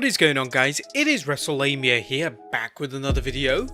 What is going on, guys? It is Wrestlelamia here, back with another video.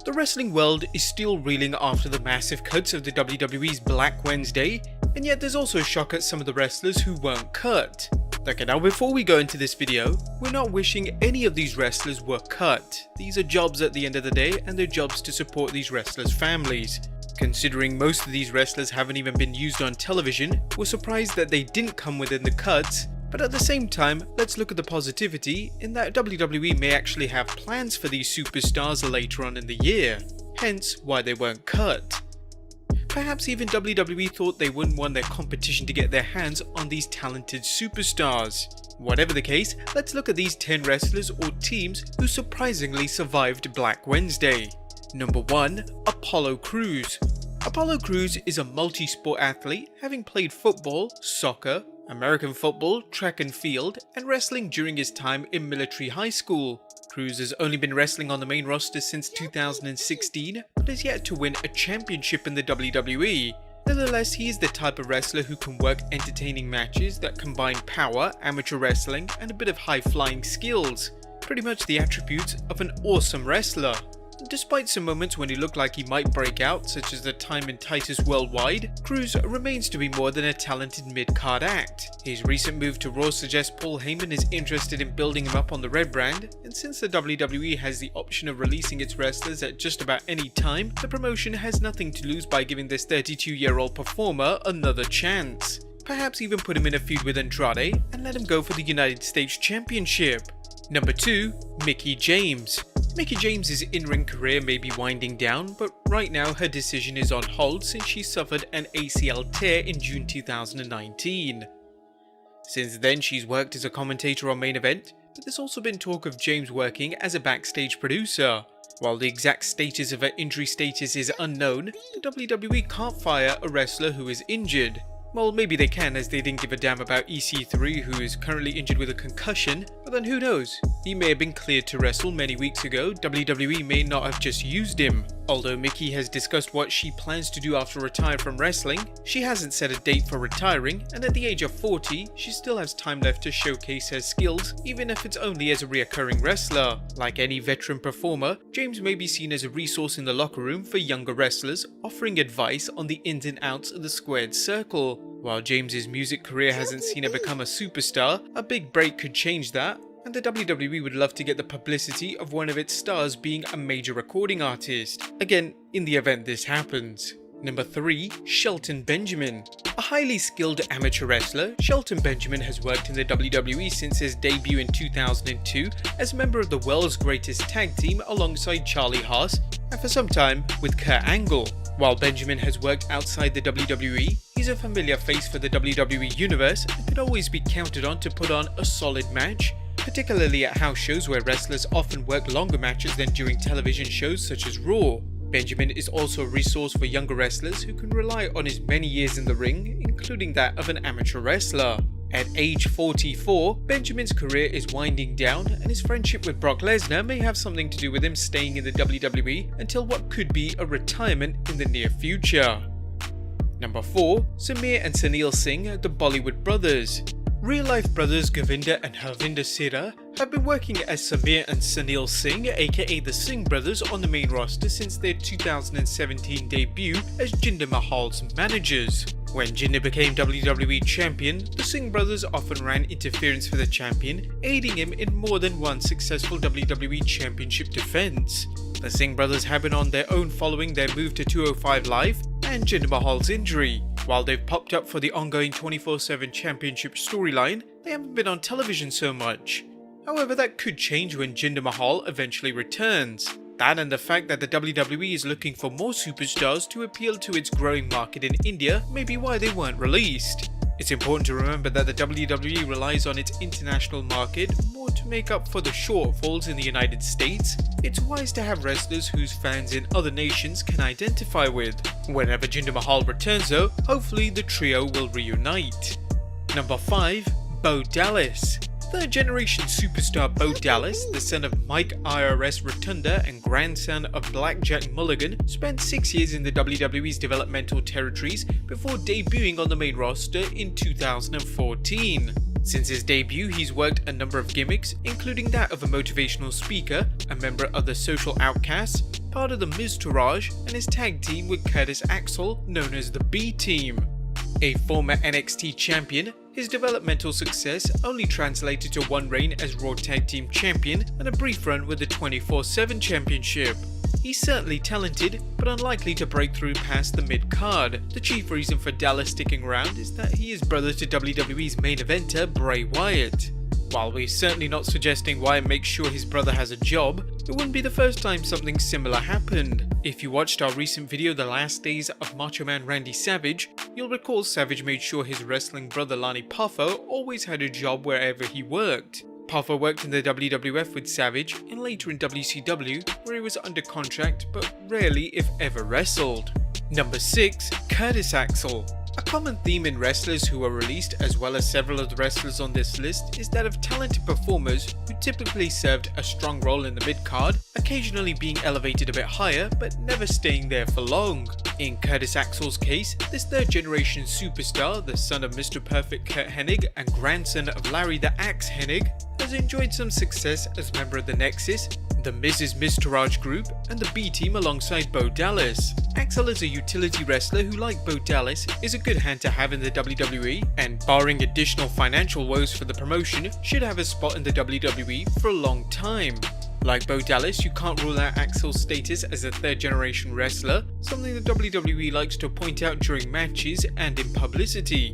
The wrestling world is still reeling after the massive cuts of the WWE's Black Wednesday, and yet there's also a shock at some of the wrestlers who weren't cut. Okay, now before we go into this video, we're not wishing any of these wrestlers were cut. These are jobs at the end of the day, and they're jobs to support these wrestlers' families. Considering most of these wrestlers haven't even been used on television, we're surprised that they didn't come within the cuts. But at the same time, let's look at the positivity in that WWE may actually have plans for these superstars later on in the year, hence why they weren't cut. Perhaps even WWE thought they wouldn't want their competition to get their hands on these talented superstars. Whatever the case, let's look at these 10 wrestlers or teams who surprisingly survived Black Wednesday. Number 1. Apollo Crews. Apollo Crews is a multi-sport athlete, having played football, soccer, American football, track and field, and wrestling during his time in military high school. Crews has only been wrestling on the main roster since 2016, but has yet to win a championship in the WWE. Nonetheless, he is the type of wrestler who can work entertaining matches that combine power, amateur wrestling, and a bit of high-flying skills. Pretty much the attributes of an awesome wrestler. Despite some moments when he looked like he might break out, such as the time in Titus Worldwide, Crews remains to be more than a talented mid-card act. His recent move to Raw suggests Paul Heyman is interested in building him up on the Red brand, and since the WWE has the option of releasing its wrestlers at just about any time, the promotion has nothing to lose by giving this 32-year-old performer another chance. Perhaps even put him in a feud with Andrade and let him go for the United States Championship. Number 2. Mickie James. Mickie James' in-ring career may be winding down, but right now her decision is on hold since she suffered an ACL tear in June 2019. Since then, she's worked as a commentator on Main Event, but there's also been talk of James working as a backstage producer. While the exact status of her injury status is unknown, the WWE can't fire a wrestler who is injured. Well, maybe they can, as they didn't give a damn about EC3, who is currently injured with a concussion, but then who knows? He may have been cleared to wrestle many weeks ago. WWE may not have just used him. Although Mickie has discussed what she plans to do after retiring from wrestling, she hasn't set a date for retiring, and at the age of 40, she still has time left to showcase her skills, even if it's only as a reoccurring wrestler. Like any veteran performer, James may be seen as a resource in the locker room for younger wrestlers, offering advice on the ins and outs of the squared circle. While James's music career hasn't seen her become a superstar, a big break could change that, and the WWE would love to get the publicity of one of its stars being a major recording artist. Again, in the event this happens. Number 3. Shelton Benjamin. A highly skilled amateur wrestler, Shelton Benjamin has worked in the WWE since his debut in 2002 as a member of the world's greatest tag team alongside Charlie Haas, and for some time with Kurt Angle. While Benjamin has worked outside the WWE, he's a familiar face for the WWE Universe and can always be counted on to put on a solid match, particularly at house shows where wrestlers often work longer matches than during television shows such as Raw. Benjamin is also a resource for younger wrestlers who can rely on his many years in the ring, including that of an amateur wrestler. At age 44, Benjamin's career is winding down, and his friendship with Brock Lesnar may have something to do with him staying in the WWE until what could be a retirement in the near future. Number 4. Sameer and Sunil Singh, the Bollywood brothers. Real-life brothers Govinda and Harvinder Sira have been working as Sameer and Sunil Singh, aka the Singh brothers, on the main roster since their 2017 debut as Jinder Mahal's managers. When Jinder became WWE champion, the Singh brothers often ran interference for the champion, aiding him in more than one successful WWE championship defense. The Singh brothers have been on their own following their move to 205 Live and Jinder Mahal's injury. While they've popped up for the ongoing 24/7 championship storyline, they haven't been on television so much. However, that could change when Jinder Mahal eventually returns. That and the fact that the WWE is looking for more superstars to appeal to its growing market in India may be why they weren't released. It's important to remember that the WWE relies on its international market more to make up for the shortfalls in the United States. It's wise to have wrestlers whose fans in other nations can identify with. Whenever Jinder Mahal returns though, hopefully the trio will reunite. Number 5. Bo Dallas. Third-generation superstar Bo Dallas, the son of Mike IRS Rotunda and grandson of Blackjack Mulligan, spent 6 years in the WWE's developmental territories before debuting on the main roster in 2014. Since his debut, he's worked a number of gimmicks, including that of a motivational speaker, a member of the Social Outcasts, part of the Miztourage, and his tag team with Curtis Axel, known as the B-Team. A former NXT champion, his developmental success only translated to one reign as Raw Tag Team Champion and a brief run with the 24/7 Championship. He's certainly talented, but unlikely to break through past the mid-card. The chief reason for Dallas sticking around is that he is brother to WWE's main eventer Bray Wyatt. While we're certainly not suggesting Wyatt makes sure his brother has a job, it wouldn't be the first time something similar happened. If you watched our recent video The Last Days of Macho Man Randy Savage, you'll recall Savage made sure his wrestling brother Lanny Poffo always had a job wherever he worked. Poffo worked in the WWF with Savage and later in WCW, where he was under contract but rarely if ever wrestled. Number 6. Curtis Axel. A common theme in wrestlers who are released, as well as several of the wrestlers on this list, is that of talented performers who typically served a strong role in the mid-card, occasionally being elevated a bit higher but never staying there for long. In Curtis Axel's case, this third-generation superstar, the son of Mr. Perfect Curt Hennig and grandson of Larry the Axe Hennig, has enjoyed some success as member of the Nexus, the Mrs. Miztourage group, and the B-Team alongside Bo Dallas. Axel is a utility wrestler who, like Bo Dallas, is a good hand to have in the WWE, and barring additional financial woes for the promotion, should have a spot in the WWE for a long time. Like Bo Dallas, you can't rule out Axel's status as a third-generation wrestler, something the WWE likes to point out during matches and in publicity.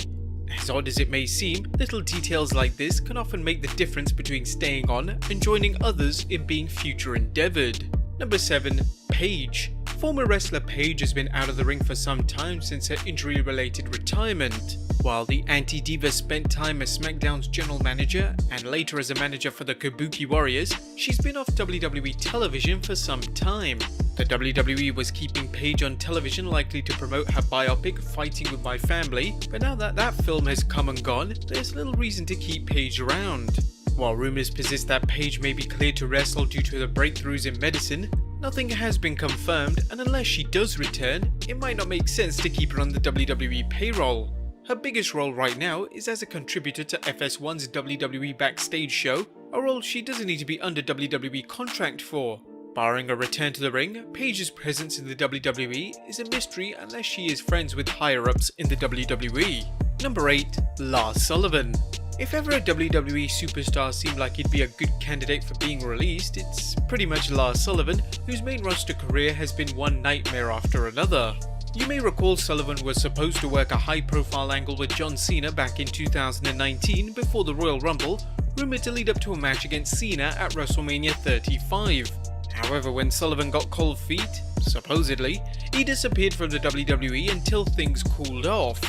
As odd as it may seem, little details like this can often make the difference between staying on and joining others in being future endeavoured. Number 7. Paige. Former wrestler Paige has been out of the ring for some time since her injury-related retirement. While the Anti-Diva spent time as SmackDown's general manager and later as a manager for the Kabuki Warriors, she's been off WWE television for some time. The WWE was keeping Paige on television, likely to promote her biopic Fighting With My Family, but now that that film has come and gone, there's little reason to keep Paige around. While rumours persist that Paige may be cleared to wrestle due to the breakthroughs in medicine, nothing has been confirmed, and unless she does return, it might not make sense to keep her on the WWE payroll. Her biggest role right now is as a contributor to FS1's WWE Backstage show, a role she doesn't need to be under WWE contract for. Barring a return to the ring, Paige's presence in the WWE is a mystery unless she is friends with higher-ups in the WWE. Number 8. Lars Sullivan. If ever a WWE superstar seemed like he'd be a good candidate for being released, it's pretty much Lars Sullivan, whose main roster career has been one nightmare after another. You may recall Sullivan was supposed to work a high-profile angle with John Cena back in 2019 before the Royal Rumble, rumoured to lead up to a match against Cena at WrestleMania 35. However, when Sullivan got cold feet, supposedly, he disappeared from the WWE until things cooled off.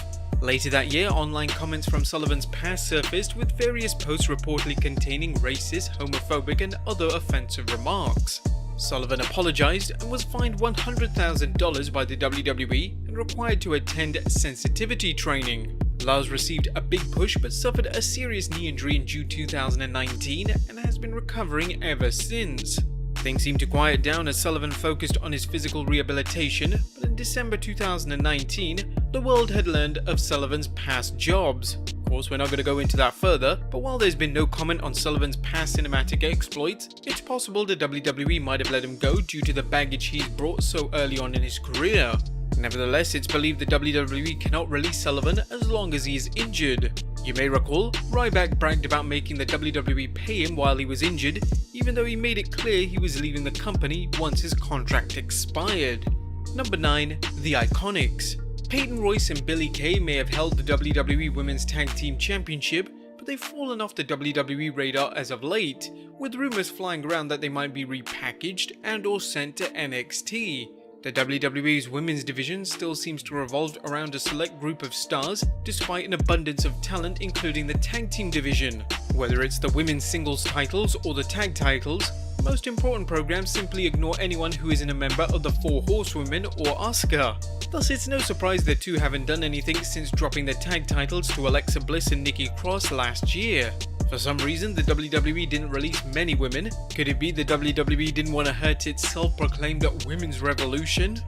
Later that year, online comments from Sullivan's past surfaced with various posts reportedly containing racist, homophobic and other offensive remarks. Sullivan apologised and was fined $100,000 by the WWE and required to attend sensitivity training. Lars received a big push but suffered a serious knee injury in June 2019 and has been recovering ever since. Things seemed to quiet down as Sullivan focused on his physical rehabilitation, but in December 2019, the world had learned of Sullivan's past jobs. Of course, we're not going to go into that further, but while there's been no comment on Sullivan's past cinematic exploits, it's possible the WWE might have let him go due to the baggage he's brought so early on in his career. Nevertheless, it's believed the WWE cannot release Sullivan as long as he is injured. You may recall, Ryback bragged about making the WWE pay him while he was injured, even though he made it clear he was leaving the company once his contract expired. Number 9. The IKonics. Peyton Royce and Billie Kay may have held the WWE Women's Tag Team Championship, but they've fallen off the WWE radar as of late, with rumours flying around that they might be repackaged and or sent to NXT. The WWE's women's division still seems to revolve around a select group of stars, despite an abundance of talent including the tag team division. Whether it's the women's singles titles or the tag titles, most important programs simply ignore anyone who isn't a member of the Four Horsewomen or Asuka. Thus, it's no surprise the two haven't done anything since dropping their tag titles to Alexa Bliss and Nikki Cross last year. For some reason, the WWE didn't release many women. Could it be the WWE didn't want to hurt its self-proclaimed women's revolution?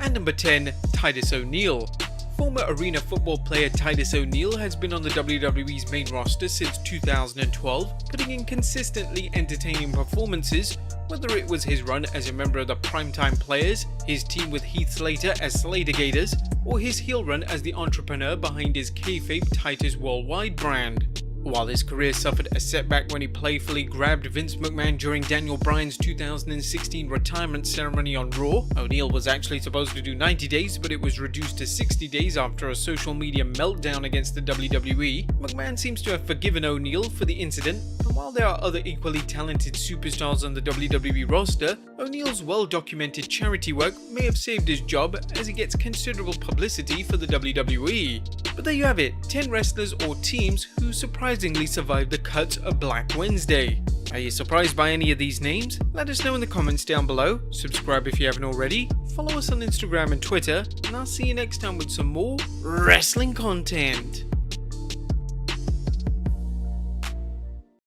And number 10, Titus ONeil. Former Arena football player Titus ONeil has been on the WWE's main roster since 2012, putting in consistently entertaining performances, whether it was his run as a member of the Primetime Players, his team with Heath Slater as Slatergators, or his heel run as the entrepreneur behind his kayfabe Titus Worldwide brand. While his career suffered a setback when he playfully grabbed Vince McMahon during Daniel Bryan's 2016 retirement ceremony on Raw, ONeil was actually supposed to do 90 days, but it was reduced to 60 days after a social media meltdown against the WWE. McMahon seems to have forgiven ONeil for the incident, and while there are other equally talented superstars on the WWE roster, ONeil's well-documented charity work may have saved his job as he gets considerable publicity for the WWE. But there you have it, 10 wrestlers or teams who surprisingly survived the cuts of Black Wednesday. Are you surprised by any of these names? Let us know in the comments down below, subscribe if you haven't already, follow us on Instagram and Twitter, and I'll see you next time with some more wrestling content.